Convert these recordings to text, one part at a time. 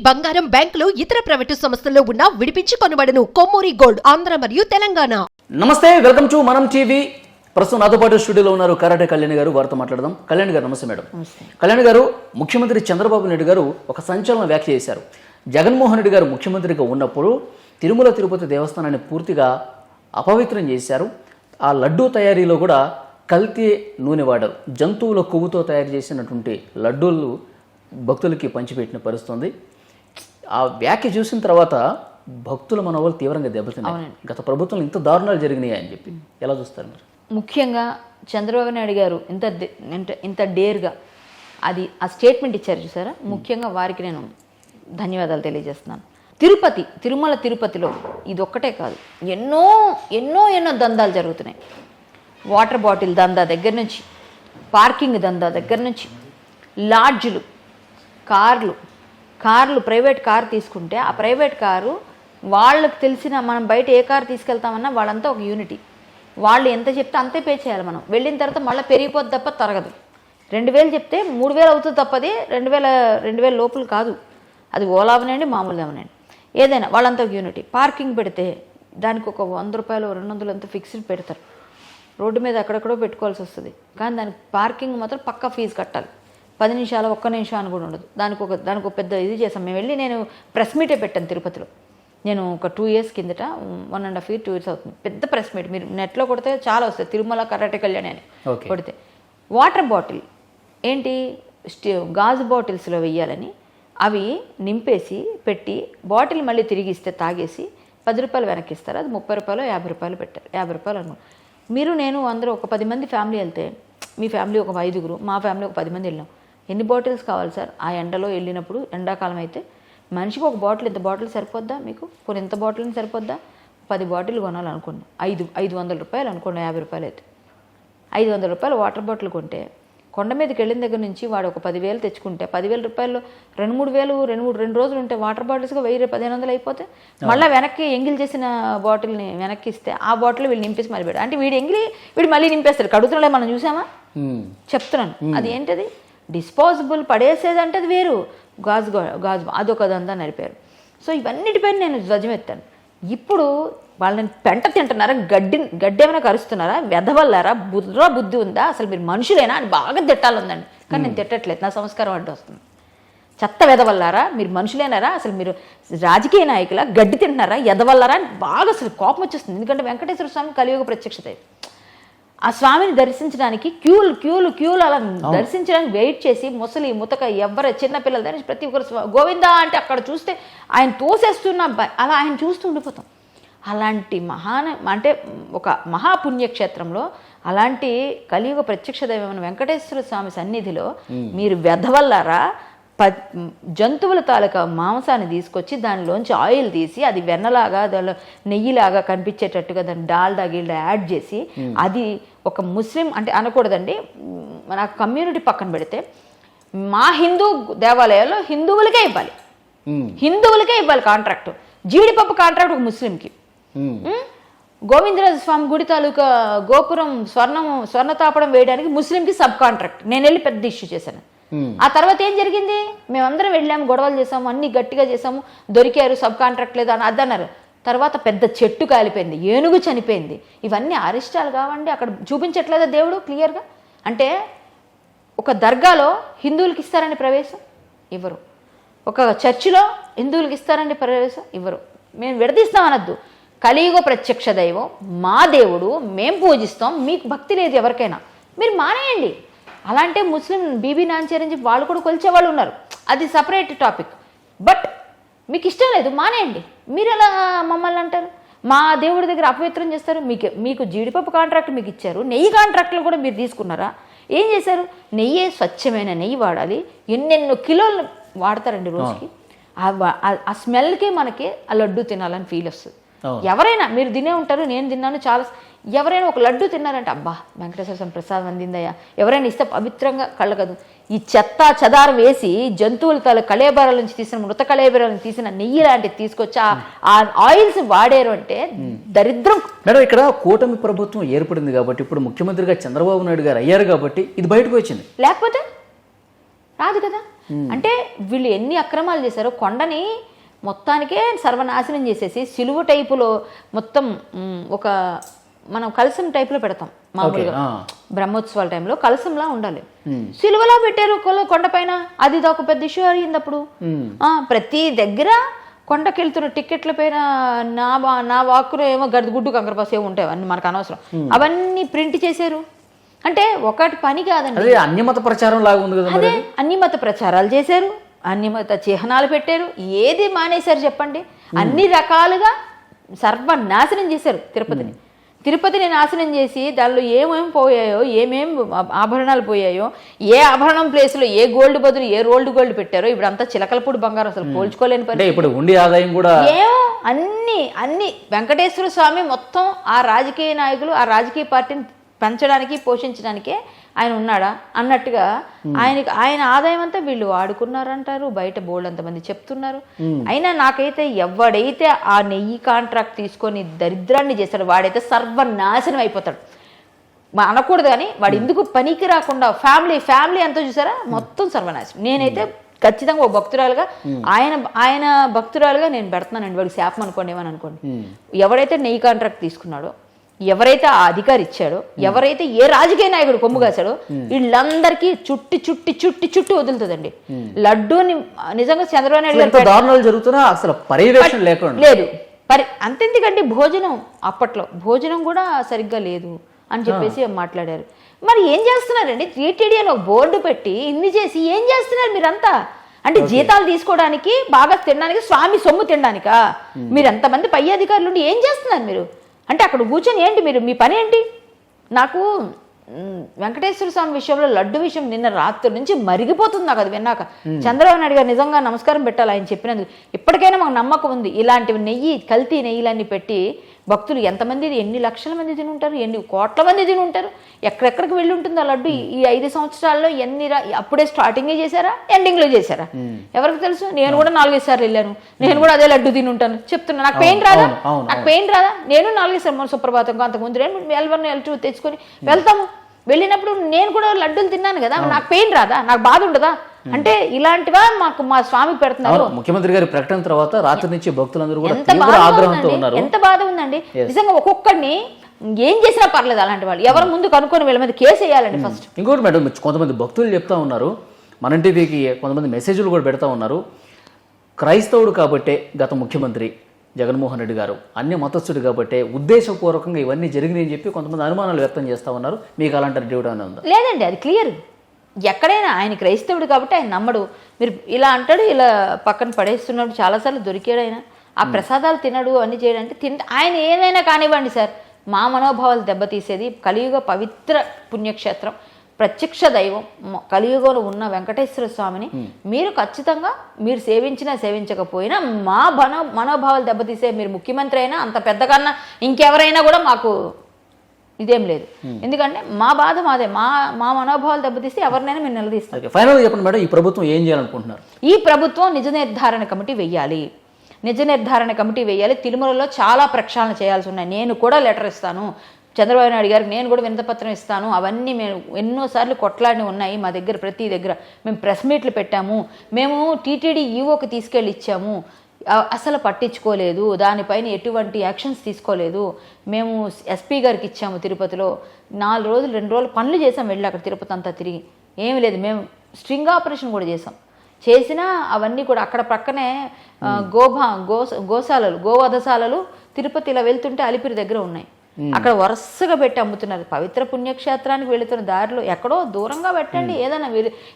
బంగారం, బ్యాంకులు, ఇతర ప్రైవేటు సంస్థల్లో ఉన్న విడిపించి కొనబడను. కొమ్మూరి గోల్డ్, ఆంధ్ర మరియు తెలంగాణ. నమస్తే, వెల్కమ్ టు మనం టీవీ. ప్రస్తుతం నాతో పాటు స్టూడియోలో ఉన్నారు కరాటే కళ్యాణ్ గారు. వారితో మాట్లాడదాం. కళ్యాణ్ గారు నమస్తే. మేడం కళ్యాణ్ గారు, ముఖ్యమంత్రి చంద్రబాబు నాయుడు గారు ఒక సంచలన వ్యాఖ్య చేశారు. జగన్మోహన్ రెడ్డి గారు ముఖ్యమంత్రిగా ఉన్నప్పుడు తిరుమల తిరుపతి దేవస్థానాన్ని పూర్తిగా అపవిత్రం చేశారు. ఆ లడ్డూ తయారీలో కూడా కల్తీ నూనె వాడారు. జంతువుల కొవ్వుతో తయారు చేసినటువంటి లడ్డూలు భక్తులకి పంచిపెట్టిన పరిస్థితుంది. ఆ వ్యాఖ్య చూసిన తర్వాత భక్తుల మనోబలు తీవ్రంగా దెబ్బతిన్నారు. గత ప్రభుత్వం ఇంత దారుణాలు జరిగినాయి అని చెప్పి ఎలా చూస్తారు మీరు? ముఖ్యంగా చంద్రబాబు నాయుడు గారు ఇంత డేర్గా ఆ స్టేట్మెంట్ ఇచ్చారు చూసారా, ముఖ్యంగా వారికి నేను ధన్యవాదాలు తెలియజేస్తున్నాను. తిరుమల తిరుపతిలో ఇది ఒక్కటే కాదు, ఎన్నో ఎన్నో ఎన్నో దందాలు జరుగుతున్నాయి. వాటర్ బాటిల్ దందా దగ్గర నుంచి, పార్కింగ్ దందా దగ్గర నుంచి, లాడ్జులు, కార్లు ప్రైవేట్ కారు తీసుకుంటే ఆ ప్రైవేట్ కారు వాళ్ళకి తెలిసిన, మనం బయట ఏ కారు తీసుకెళ్తామన్నా వాళ్ళంతా ఒక యూనిటీ. వాళ్ళు ఎంత చెప్తే అంతే పే చేయాలి. మనం వెళ్ళిన తర్వాత మళ్ళీ పెరిగిపోద్ది తప్ప తరగదు. 2000 చెప్తే 3000 అవుతుంది తప్పది 2000 లోపల కాదు. అది ఓలా అవనండి, మామూలు అవనండి, ఏదైనా వాళ్ళంతా ఒక యూనిటీ. పార్కింగ్ పెడితే దానికి ఒక 100 రూపాయలు 200 అంతా ఫిక్స్డ్ పెడతారు. రోడ్డు మీద ఎక్కడెక్కడో పెట్టుకోవాల్సి వస్తుంది. కానీ దానికి పార్కింగ్ మాత్రం పక్కా ఫీజు కట్టాలి. 10 నిమిషాలు 1 నిమిషం అని కూడా ఉండదు. దానికి ఒక పెద్ద ఇది చేసాం. నేను ప్రెస్ మీటే పెట్టాను తిరుపతిలో. నేను ఒక 2 years కిందట, 1.5 years 2 years అవుతుంది. పెద్ద ప్రెస్ మీట్, మీరు నెట్లో కొడితే చాలా వస్తుంది, తిరుమల కరాటే కళ్యాణ్ అని కొడితే. వాటర్ బాటిల్ ఏంటి, గాజు బాటిల్స్లో వెయ్యాలని అవి నింపేసి పెట్టి బాటిల్ మళ్ళీ తిరిగి ఇస్తే తాగేసి 10 రూపాయలు వెనక్కి ఇస్తారు. అది 30 రూపాయలు 50 రూపాయలు పెట్టారు. 50 రూపాయలు అనుకో. నేను అందరూ ఒక 10 మంది ఫ్యామిలీ వెళ్తే, మీ ఫ్యామిలీ ఒక 5, మా ఫ్యామిలీ ఒక 10 మంది వెళ్ళాం. ఎన్ని బాటిల్స్ కావాలి సార్? ఆ ఎండలో వెళ్ళినప్పుడు, ఎండాకాలం అయితే మనిషికి ఒక బాటిల్, ఇంత బాటిల్ సరిపోద్దా మీకు? కొన్ని ఇంత బాటిల్ని సరిపోద్దా? 10 బాటిల్ కొనాలనుకోండి, 500 రూపాయలు అనుకోండి, 50 రూపాయలు అయితే 500 రూపాయలు వాటర్ బాటిల్ కొంటే, కొండ మీదకి వెళ్ళిన దగ్గర నుంచి వాడు ఒక 10,000 తెచ్చుకుంటే 10,000 రూపాయలు 2 రోజులు ఉంటే వాటర్ బాటిల్స్గా 1,500 అయిపోతే మళ్ళీ వెనక్కి ఎంగిల్ చేసిన బాటిల్ని వెనక్కి ఇస్తే ఆ బాటిల్ వీళ్ళు నింపేసి మళ్ళీ పెడతారు. అంటే వీడు మళ్ళీ నింపేస్తారు. కడుగుతున్నాడే మనం చూసామా? చెప్తున్నాను. అది ఏంటది, డిస్పోజబుల్ పడేసేది అంటే అది వేరు, గాజు అదొక దందా నడిపారు. సో ఇవన్నిటిపైన నేను ధ్వజమెత్తాను. ఇప్పుడు వాళ్ళని పెంట తింటున్నారా, గడ్డి ఏమైనా కరుస్తున్నారా, వెధవల్లారా, బుద్ధి ఉందా, అసలు మీరు మనుషులేనా అని బాగా తిట్టాలందండి. కానీ నేను తిట్టట్లేదు, నా సంస్కారం అడ్డు వస్తుంది. చెత్త వెధవల్లారా, మీరు మనుషులేనారా, అసలు మీరు రాజకీయ నాయకుల గడ్డి తింటున్నారా, ఎదవల్లారా అని బాగా అసలు కోపం వచ్చేస్తుంది. ఎందుకంటే వెంకటేశ్వర స్వామి కలియుగ ప్రత్యక్షత. ఆ స్వామిని దర్శించడానికి క్యూలు అలా దర్శించడానికి వెయిట్ చేసి ముసలి ముతక ఎవరు చిన్నపిల్లల దగ్గర ప్రతి ఒక్కరు గోవిందా అంటే అక్కడ చూస్తే ఆయన తోసేస్తున్న అలా ఆయన చూస్తూ ఉండిపోతాం. అలాంటి అంటే ఒక మహాపుణ్యక్షేత్రంలో అలాంటి కలియుగ ప్రత్యక్ష దైవమైన వెంకటేశ్వర స్వామి సన్నిధిలో మీరు వెధవల్లారా, జంతువుల తాలూకా మాంసాన్ని తీసుకొచ్చి దానిలోంచి ఆయిల్ తీసి అది వెన్నలాగా, దానిలో నెయ్యిలాగా కనిపించేటట్టుగా దాన్ని డాల్డా యాడ్ చేసి, అది ఒక ముస్లిం అంటే అనకూడదండి, నాకు కమ్యూనిటీ పక్కన పెడితే మా హిందూ దేవాలయాల్లో హిందువులకే ఇవ్వాలి కాంట్రాక్ట్. జీడిపప్పు కాంట్రాక్ట్ ఒక ముస్లింకి, గోవిందరాజ స్వామి గుడి తాలూకా గోపురం స్వర్ణ తాపడం వేయడానికి ముస్లింకి సబ్ కాంట్రాక్ట్. నేను వెళ్ళి పెద్ద ఇష్యూ చేశాను. ఆ తర్వాత ఏం జరిగింది, మేమందరం వెళ్ళాము, గొడవలు చేసాము, అన్ని గట్టిగా చేసాము, దొరికారు, సబ్ కాంట్రాక్ట్ లేదా అని అద్దన్నారు. తర్వాత పెద్ద చెట్టు కాలిపోయింది, ఏనుగు చనిపోయింది. ఇవన్నీ అరిష్టాలు కావండి. అక్కడ చూపించట్లేదా దేవుడు క్లియర్గా? అంటే ఒక దర్గాలో హిందువులకి ఇస్తారండి ప్రవేశం? ఇవ్వరు. ఒక చర్చిలో హిందువులకి ఇస్తారండి ప్రవేశం? ఇవ్వరు. మేము విడదీస్తామనద్దు. కలియుగ ప్రత్యక్ష దైవం మా దేవుడు, మేము పూజిస్తాం, మీకు భక్తి లేదు ఎవరికైనా, మీరు మానేయండి. అలాంటి ముస్లిం బీబీ నాంచేర్ అని చెప్పి వాళ్ళు కూడా కొలిచేవాళ్ళు ఉన్నారు, అది సపరేట్ టాపిక్. బట్ మీకు ఇష్టం లేదు, మానేయండి. మీరు ఎలా మమ్మల్ని అంటారు? మా దేవుడి దగ్గర అపవిత్రం చేస్తారు. మీకు జీడిపప్పు కాంట్రాక్ట్ మీకు ఇచ్చారు, నెయ్యి కాంట్రాక్ట్లు కూడా మీరు తీసుకున్నారా? ఏం చేశారు? నెయ్యి, స్వచ్ఛమైన నెయ్యి వాడాలి. ఎన్నెన్నో కిలోలు వాడతారండి రోజుకి. ఆ స్మెల్కే మనకి ఆ లడ్డు తినాలని ఫీల్ వస్తుంది. ఎవరైనా, మీరు తినే ఉంటారు, నేను తిన్నాను చాలా. ఎవరైనా ఒక లడ్డు తిన్నారంటే అబ్బా వెంకటేశ్వర స్వామి ప్రసాదం అందిందయ్యా, ఎవరైనా ఇస్తే పవిత్రంగా కళ్ళగదు. ఈ చెత్త చెదారం వేసి జంతువుల తల కళేబరాల నుంచి తీసిన, మృత కళేబరాల నుంచి తీసిన నెయ్యి లాంటివి తీసుకొచ్చి ఆ ఆయిల్స్ వాడారు అంటే దరిద్రం. మేడం, ఇక్కడ కూటమి ప్రభుత్వం ఏర్పడింది కాబట్టి, ఇప్పుడు ముఖ్యమంత్రిగా చంద్రబాబు నాయుడు గారు అయ్యారు కాబట్టి ఇది బయటకు వచ్చింది. లేకపోతే రాదు కదా. అంటే వీళ్ళు ఎన్ని అక్రమాలు చేశారో, కొండని మొత్తానికే సర్వనాశనం చేసేసి సిలువ టైపులో మొత్తం ఒక మనం కలసం టైప్లో పెడతాం మామూలుగా బ్రహ్మోత్సవాల టైంలో కలసంలా ఉండాలి, సిలువలా పెట్టారు కొండపైన. అది ఒక పెద్ద ఇష్యూ అయింది అప్పుడు. ప్రతి దగ్గర కొండకెళ్తున్న టికెట్ల పైన నా వాక్కులో ఏమో గుడ్డు కంకరపాసు ఏమో ఉంటాయి, అవన్నీ మనకు అనవసరం, అవన్నీ ప్రింట్ చేశారు. అంటే ఒకటి పని కాదండి, అన్యమత ప్రచారం లాగా ఉంది కదా. అదే అన్యమత ప్రచారాలు చేశారు, అన్యమత చిహ్నాలు పెట్టారు, ఏది మానేశారు చెప్పండి. అన్ని రకాలుగా సర్వనాశనం చేశారు తిరుపతిని నాశనం చేసి దానిలో ఏమేమి పోయాయో, ఏమేమి ఆభరణాలు పోయాయో, ఏ ఆభరణం ప్లేస్లో ఏ గోల్డ్ బదులు ఏ రోల్డ్ గోల్డ్ పెట్టారో, ఇప్పుడు అంతా చిలకలపూడి బంగారం అసలు పోల్చుకోలేని పరిస్థితి. ఇప్పుడు ఉండి ఆదాయం కూడా ఏమో అన్ని వెంకటేశ్వర స్వామి మొత్తం ఆ రాజకీయ నాయకులు ఆ రాజకీయ పార్టీని పెంచడానికి పోషించడానికే ఆయన ఉన్నాడా అన్నట్టుగా ఆయన ఆదాయం అంతా వీళ్ళు వాడుకున్నారంటారు, బయట బోల్డ్ అంతమంది చెప్తున్నారు. అయినా నాకైతే ఎవడైతే ఆ నెయ్యి కాంట్రాక్ట్ తీసుకొని దరిద్రాన్ని చేస్తాడు వాడైతే సర్వనాశనం అయిపోతాడు అనకూడదు. కానీ వాడు ఎందుకు పనికి రాకుండా ఫ్యామిలీ అంతా చూసారా మొత్తం సర్వనాశనం. నేనైతే ఖచ్చితంగా ఓ భక్తురాలుగా ఆయన భక్తురాలుగా నేను పెడుతున్నానండి. వాడికి శాపం అనుకోండి, ఏమని అనుకోండి. ఎవరైతే నెయ్యి కాంట్రాక్ట్ తీసుకున్నాడో, ఎవరైతే ఆ అధికారి ఇచ్చాడో, ఎవరైతే ఏ రాజకీయ నాయకుడు కొమ్ము కాశాడో, వీళ్ళందరికీ చుట్టి వదులుతుందండి. లడ్డూని నిజంగా చంద్రబాబు నాయుడు గారు అసలు పర్యవేక్షణ లేదు. అంతెందుకండి, భోజనం అప్పట్లో భోజనం కూడా సరిగ్గా లేదు అని చెప్పేసి మాట్లాడారు. మరి ఏం చేస్తున్నారండి? టీటీడీ అని ఒక బోర్డు పెట్టి ఇన్ని చేసి ఏం చేస్తున్నారు మీరంతా? అంటే జీతాలు తీసుకోవడానికి, బాగా తినడానికి, స్వామి సొమ్ము తినడానికా? మీరు ఎంతమంది పై అధికారులు ఉండి ఏం చేస్తున్నారు మీరు? అంటే అక్కడ కూర్చొని ఏంటి మీరు, మీ పని ఏంటి? నాకు వెంకటేశ్వర స్వామి విషయంలో లడ్డు విషయం నిన్న రాత్రి నుంచి మరిగిపోతుంది నాకు అది విన్నాక. చంద్రబాబు నాయుడు గారు నిజంగా నమస్కారం పెట్టాలి ఆయన చెప్పినందుకు. ఇప్పటికైనా మాకు నమ్మకం ఉంది, ఇలాంటివి కల్తీ నెయ్యిలన్నీ పెట్టి భక్తులు ఎంతమంది, ఎన్ని లక్షల మంది తిని ఉంటారు, ఎన్ని కోట్ల మంది తిని ఉంటారు, ఎక్కడెక్కడికి వెళ్ళి ఉంటుంది ఆ లడ్డు. ఈ 5 సంవత్సరాల్లో అప్పుడే స్టార్టింగే చేశారా, ఎండింగ్లో చేశారా ఎవరికి తెలుసు? నేను కూడా 4-5 సార్లు వెళ్ళాను, నేను కూడా అదే లడ్డు తిని ఉంటాను చెప్తున్నా. నాకు పెయిన్ రాదా? నేను 4 సార్లు సుప్రభాతం అంతకుముందు L1 L2 తెచ్చుకొని వెళ్తాము. వెళ్ళినప్పుడు నేను కూడా లడ్డూలు తిన్నాను కదా, నాకు పెయిన్ రాదా? నాకు బాధ ఉండదా? అంటే ఇలాంటివా మా స్వామికి పెడుతున్నారు. ముఖ్యమంత్రి గారి ప్రకటన తర్వాత రాత్రి నుంచి భక్తులందరూ కూడా ఎంత బాధ ఉందండి నిజంగా. ఒక్కొక్కడిని ఏం చేసినా పర్లేదు అలాంటి వాళ్ళు, ఎవరు ముందు కనుక్కొని వీళ్ళ మీద కేసు వేయాలండి ఫస్ట్. ఇంకోటి మేడం, కొంతమంది భక్తులు చెప్తా ఉన్నారు, మన టీవీకి కొంతమంది మెసేజ్లు కూడా పెడతా ఉన్నారు, క్రైస్తవుడు కాబట్టే గత ముఖ్యమంత్రి జగన్మోహన్ రెడ్డి గారు అన్య మతస్థుడు కాబట్టి ఉద్దేశపూర్వకంగా ఇవన్నీ జరిగినాయని చెప్పి కొంతమంది అనుమానాలు వ్యక్తం చేస్తా ఉన్నారు. మీకు అలాంటి డ్యూటీ ఉందా? లేదండి, అది క్లియర్. ఎక్కడైనా ఆయన క్రైస్తవుడు కాబట్టి ఆయన నమ్మడు. మీరు ఇలా అంటాడు, ఇలా పక్కన పడేస్తున్నాడు, చాలాసార్లు దొరికాడు ఆయన. ఆ ప్రసాదాలు తినడు, అన్నీ చేయడానికి ఆయన ఏదైనా కానివ్వండి సార్, మా మనోభావాలు దెబ్బతీసేది కలియుగ పవిత్ర పుణ్యక్షేత్రం, ప్రత్యక్ష దైవం కలియుగంలో ఉన్న వెంకటేశ్వర స్వామిని మీరు ఖచ్చితంగా మీరు సేవించినా సేవించకపోయినా మా మనోభావాలు దెబ్బతీసే మీరు ముఖ్యమంత్రి అయినా అంత పెద్దకన్నా ఇంకెవరైనా కూడా మాకు ఇదేం లేదు. ఎందుకంటే మా బాధ మాదే, మా మనోభావాలు దెబ్బతీస్తే ఎవరినైనా మీరు నిలదీస్తారు. ఫైనల్ చెప్పండి మేడం, ఈ ప్రభుత్వం ఏం చేయాలనుకుంటున్నారు? ఈ ప్రభుత్వం నిజ నిర్ధారణ కమిటీ వెయ్యాలి. తిరుమలలో చాలా ప్రక్షాళన చేయాల్సి ఉన్నాయి. నేను కూడా లెటర్ ఇస్తాను చంద్రబాబు నాయుడు గారికి, నేను కూడా వినతిపత్రం ఇస్తాను. అవన్నీ మేము ఎన్నోసార్లు కొట్లాడి ఉన్నాయి మా దగ్గర, ప్రతి దగ్గర మేము ప్రెస్ మీట్లు పెట్టాము, మేము టీటీడీ ఈవోకి తీసుకెళ్ళి ఇచ్చాము, అసలు పట్టించుకోలేదు, దానిపైన ఎటువంటి యాక్షన్స్ తీసుకోలేదు. మేము ఎస్పీ గారికి ఇచ్చాము తిరుపతిలో, 2 రోజులు పనులు చేసాం, వెళ్ళి అక్కడ తిరుపతి అంతా తిరిగి ఏమీ లేదు. మేము స్ట్రింగ్ ఆపరేషన్ కూడా చేసినా అవన్నీ కూడా అక్కడ పక్కనే గోవధశాలలు తిరుపతి ఇలా వెళ్తుంటే అలిపిరి దగ్గర ఉన్నాయి, అక్కడ వరుసగా పెట్టి అమ్ముతున్నారు. పవిత్ర పుణ్యక్షేత్రానికి వెళుతున్న దారిలో ఎక్కడో దూరంగా పెట్టండి,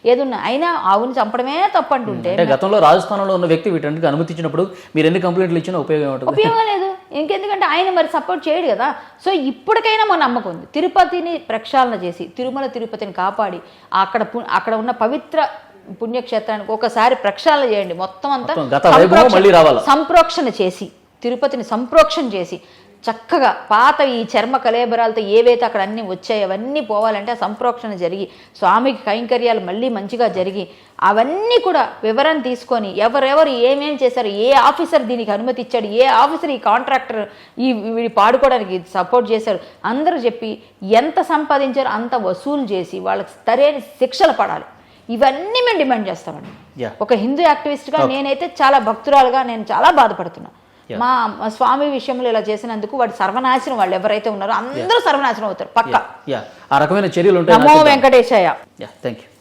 ఏదన్నా అయినా ఆవుని చంపడమే తప్పంటుంటే. గతంలో రాజస్థానంలో ఉన్న వ్యక్తి వీటన్నిటికి అనుమతించినప్పుడు మీరు ఎన్ని కంప్లైంట్లు ఇచ్చినా ఉపయోగం లేదు. ఇంకెందుకంటే ఆయన మరి సపోర్ట్ చేయడు కదా. సో ఇప్పటికైనా మా నమ్మకం ఉంది, తిరుపతిని ప్రక్షాళన చేసి తిరుపతిని కాపాడి అక్కడ ఉన్న పవిత్ర పుణ్యక్షేత్రానికి ఒకసారి ప్రక్షాళన చేయండి, మొత్తం అంతా సంప్రోక్షణ చేసి, తిరుపతిని సంప్రోక్షణ చేసి చక్కగా పాత ఈ చర్మ కలేబరాలతో ఏవైతే అక్కడ అన్నీ వచ్చాయో అవన్నీ పోవాలంటే ఆ సంప్రోక్షణ జరిగి స్వామికి కైంకర్యాలు మళ్ళీ మంచిగా జరిగి అవన్నీ కూడా వివరణ తీసుకొని ఎవరెవరు ఏమేం చేశారు, ఏ ఆఫీసర్ దీనికి అనుమతి ఇచ్చాడు, ఏ ఆఫీసర్ ఈ కాంట్రాక్టర్ వీడి పాడుకోవడానికి సపోర్ట్ చేశారు, అందరూ చెప్పి ఎంత సంపాదించారో అంత వసూలు చేసి వాళ్ళకి సరైన శిక్షలు పడాలి. ఇవన్నీ మేము డిమాండ్ చేస్తామండి. Yeah. ఒక హిందూ యాక్టివిస్ట్గా నేనైతే చాలా భక్తురాలుగా నేను చాలా బాధపడుతున్నా. మా స్వామి విషయంలో ఇలా చేసినందుకు వాడు సర్వనాశనం, వాళ్ళు ఎవరైతే ఉన్నారో అందరూ సర్వనాశనం అవుతారు పక్క. ఆ రకమైన చర్యలు ఉంటాయి. నమో వెంకటేశయ్య. Thank you.